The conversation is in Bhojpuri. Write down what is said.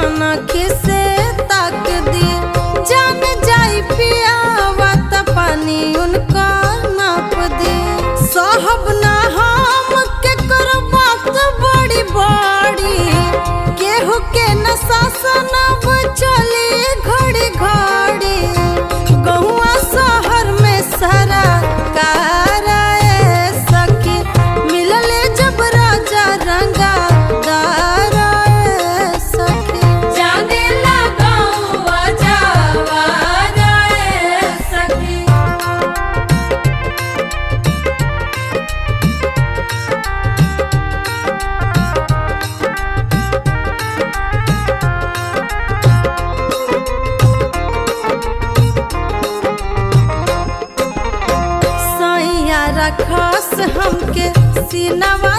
कनखी से ताक दी जान जाई पियावा त पानी उनका नाप दी साहब ना हम के करो बात बड़ी बड़ी केहू के न शासन अब चली घड़ी घड़ी गहुआ शहर में सारा काराए सखी मिलले जब राजा रंगा दाराए सखी जाने लगाऊं जावा जाए सखी। सैया रखस हमके सीनवा